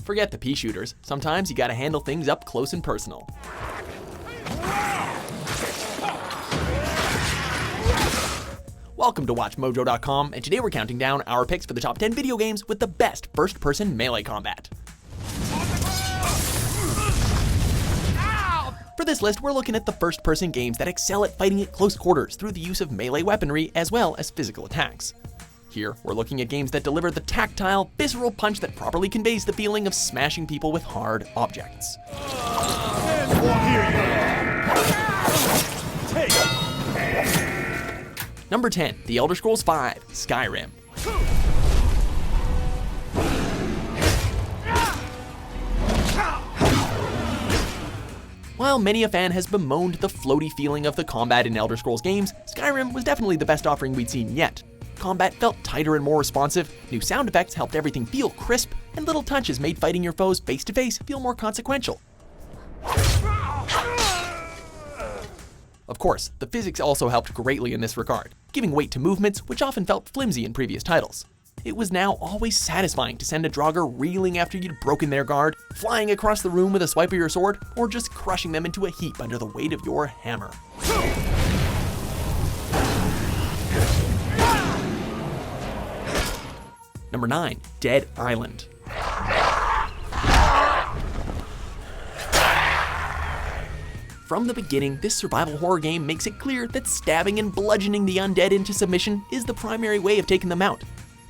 Forget the pea shooters, sometimes you gotta handle things up close and personal. Welcome to WatchMojo.com, and today we're counting down our picks for the top 10 video games with the best first-person melee combat. For this list, we're looking at the first-person games that excel at fighting at close quarters through the use of melee weaponry as well as physical attacks. Here, we're looking at games that deliver the tactile, visceral punch that properly conveys the feeling of smashing people with hard objects. Number 10, The Elder Scrolls V, Skyrim. While many a fan has bemoaned the floaty feeling of the combat in Elder Scrolls games, Skyrim was definitely the best offering we'd seen yet. Combat felt tighter and more responsive, new sound effects helped everything feel crisp, and little touches made fighting your foes face to face feel more consequential. Of course, the physics also helped greatly in this regard, giving weight to movements which often felt flimsy in previous titles. It was now always satisfying to send a Draugr reeling after you'd broken their guard, flying across the room with a swipe of your sword, or just crushing them into a heap under the weight of your hammer. Number 9, Dead Island. From the beginning, this survival horror game makes it clear that stabbing and bludgeoning the undead into submission is the primary way of taking them out.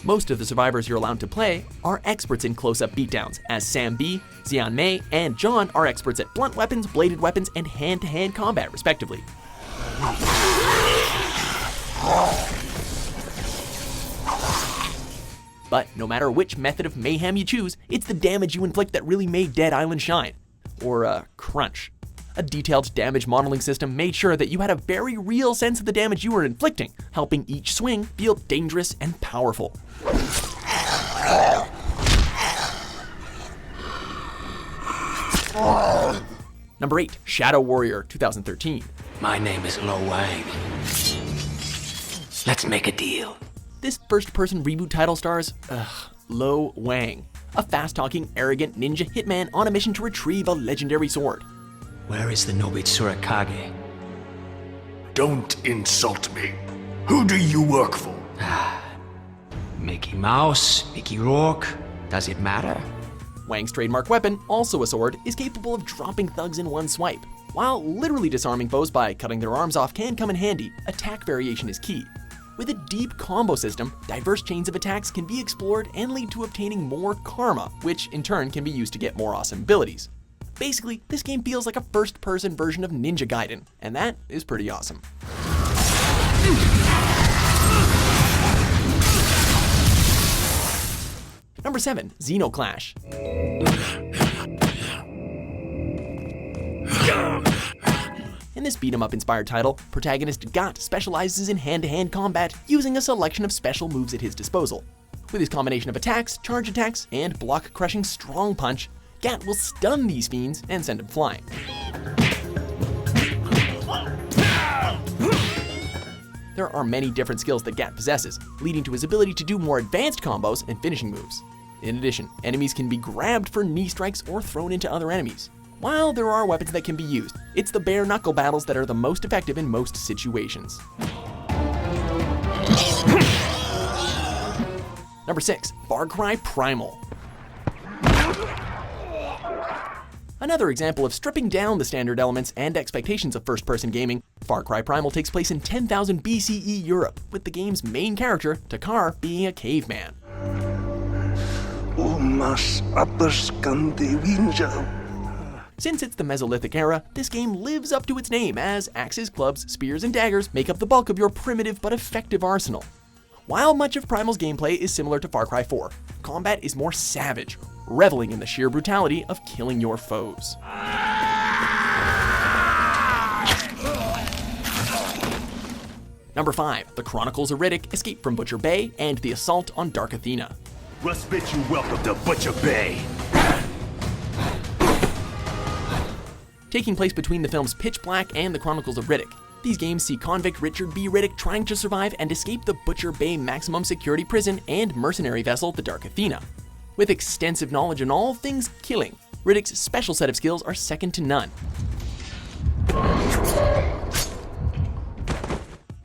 Most of the survivors you're allowed to play are experts in close-up beatdowns, as Sam B, Xian Mei, and John are experts at blunt weapons, bladed weapons, and hand-to-hand combat, respectively. But no matter which method of mayhem you choose, it's the damage you inflict that really made Dead Island shine. Or, crunch. A detailed damage modeling system made sure that you had a very real sense of the damage you were inflicting, helping each swing feel dangerous and powerful. Number 8, Shadow Warrior 2013. My name is Lo Wang. Let's make a deal. This first-person reboot title stars, Lo Wang, a fast-talking, arrogant ninja hitman on a mission to retrieve a legendary sword. Where is the Nobitsura Kage? Don't insult me. Who do you work for? Mickey Mouse, Mickey Rourke, does it matter? Wang's trademark weapon, also a sword, is capable of dropping thugs in one swipe. While literally disarming foes by cutting their arms off can come in handy, attack variation is key. With a deep combo system, diverse chains of attacks can be explored and lead to obtaining more karma, which in turn can be used to get more awesome abilities. Basically, this game feels like a first-person version of Ninja Gaiden, and that is pretty awesome. Number 7, Zeno Clash. In this beat-em-up inspired title, protagonist Gat specializes in hand-to-hand combat using a selection of special moves at his disposal. With his combination of attacks, charge attacks, and block-crushing strong punch, Gat will stun these fiends and send them flying. There are many different skills that Gat possesses, leading to his ability to do more advanced combos and finishing moves. In addition, enemies can be grabbed for knee strikes or thrown into other enemies. While there are weapons that can be used, it's the bare-knuckle battles that are the most effective in most situations. Number 6, Far Cry Primal. Another example of stripping down the standard elements and expectations of first-person gaming, Far Cry Primal takes place in 10,000 BCE Europe, with the game's main character, Takar, being a caveman. Since it's the Mesolithic era, this game lives up to its name as axes, clubs, spears, and daggers make up the bulk of your primitive but effective arsenal. While much of Primal's gameplay is similar to Far Cry 4, combat is more savage, reveling in the sheer brutality of killing your foes. Number 5, The Chronicles of Riddick, Escape from Butcher Bay, and the Assault on Dark Athena. Respect you welcome to Butcher Bay. Taking place between the films Pitch Black and The Chronicles of Riddick, these games see convict Richard B. Riddick trying to survive and escape the Butcher Bay maximum security prison and mercenary vessel, the Dark Athena. With extensive knowledge in all things killing, Riddick's special set of skills are second to none.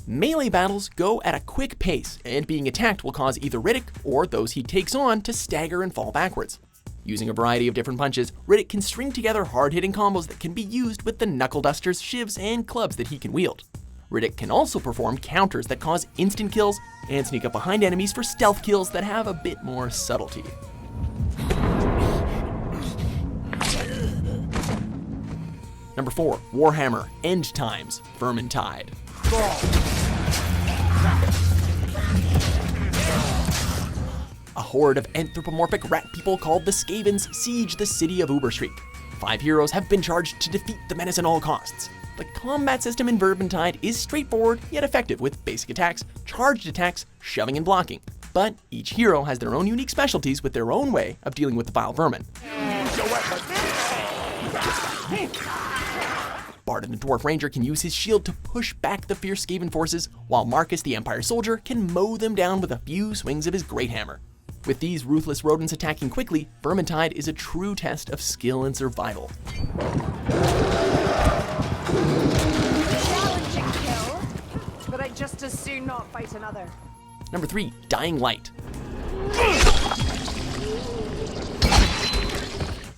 Melee battles go at a quick pace, and being attacked will cause either Riddick or those he takes on to stagger and fall backwards. Using a variety of different punches, Riddick can string together hard-hitting combos that can be used with the knuckle dusters, shivs, and clubs that he can wield. Riddick can also perform counters that cause instant kills and sneak up behind enemies for stealth kills that have a bit more subtlety. Number 4, Warhammer End Times Vermintide. A horde of anthropomorphic rat people called the Skavens siege the city of Uberstreik. 5 heroes have been charged to defeat the menace at all costs. The combat system in Vermintide is straightforward yet effective with basic attacks, charged attacks, shoving and blocking. But each hero has their own unique specialties with their own way of dealing with the vile vermin. Bard and the Dwarf Ranger can use his shield to push back the fierce Skaven forces, while Marcus the Empire Soldier can mow them down with a few swings of his great hammer. With these ruthless rodents attacking quickly, Vermintide is a true test of skill and survival. Challenging kill, but I'd just as soon not fight another. Number 3, Dying Light.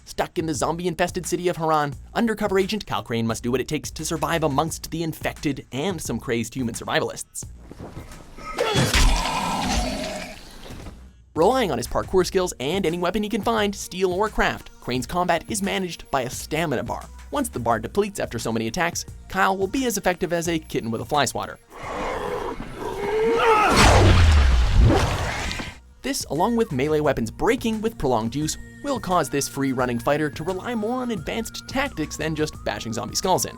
Stuck in the zombie-infested city of Haran, undercover agent Cal Crane must do what it takes to survive amongst the infected and some crazed human survivalists. Relying on his parkour skills and any weapon he can find, steal or craft, Crane's combat is managed by a stamina bar. Once the bar depletes after so many attacks, Kyle will be as effective as a kitten with a fly swatter. This, along with melee weapons breaking with prolonged use, will cause this free-running fighter to rely more on advanced tactics than just bashing zombie skulls in.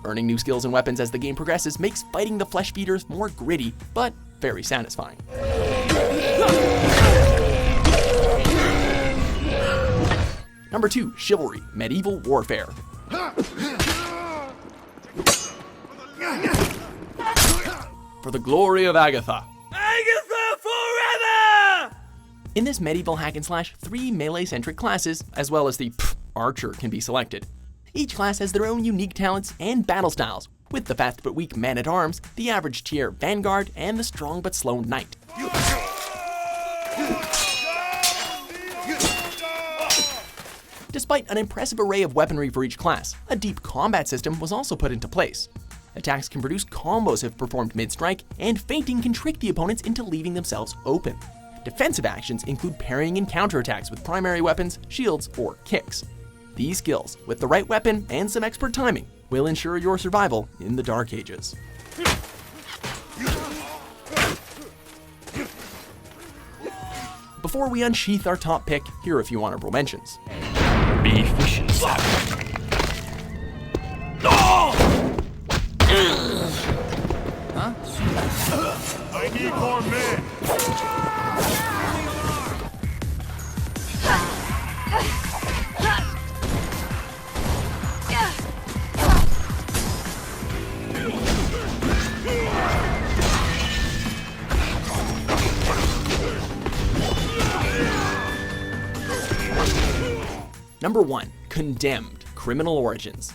Earning new skills and weapons as the game progresses makes fighting the flesh feeders more gritty, but very satisfying. Number 2, Chivalry Medieval Warfare. For the glory of Agatha. Agatha forever! In this medieval hack and slash, 3 melee-centric classes, as well as the archer, can be selected. Each class has their own unique talents and battle styles, with the fast but weak man-at-arms, the average tier vanguard, and the strong but slow knight. Despite an impressive array of weaponry for each class, a deep combat system was also put into place. Attacks can produce combos if performed mid-strike, and feinting can trick the opponents into leaving themselves open. Defensive actions include parrying and counterattacks with primary weapons, shields, or kicks. These skills, with the right weapon and some expert timing, will ensure your survival in the Dark Ages. Before we unsheath our top pick, here are a few honorable mentions. Be fishing. I need more men. Number 1, Condemned Criminal Origins.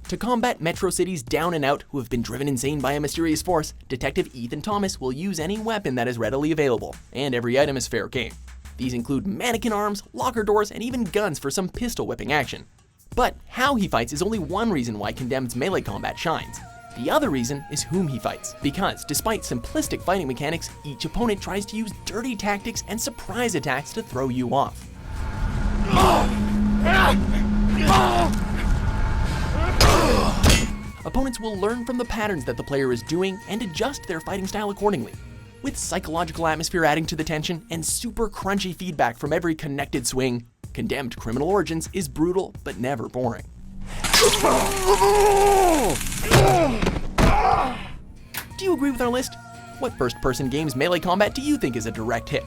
To combat Metro City's down and out who have been driven insane by a mysterious force, Detective Ethan Thomas will use any weapon that is readily available, and every item is fair game. These include mannequin arms, locker doors, and even guns for some pistol whipping action. But how he fights is only one reason why Condemned's melee combat shines. The other reason is whom he fights, because despite simplistic fighting mechanics, each opponent tries to use dirty tactics and surprise attacks to throw you off. Opponents will learn from the patterns that the player is doing and adjust their fighting style accordingly. With psychological atmosphere adding to the tension and super crunchy feedback from every connected swing, Condemned Criminal Origins is brutal but never boring. Do you agree with our list? What first-person game's melee combat do you think is a direct hit?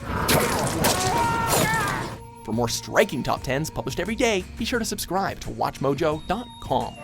For more striking top 10s published every day, be sure to subscribe to WatchMojo.com.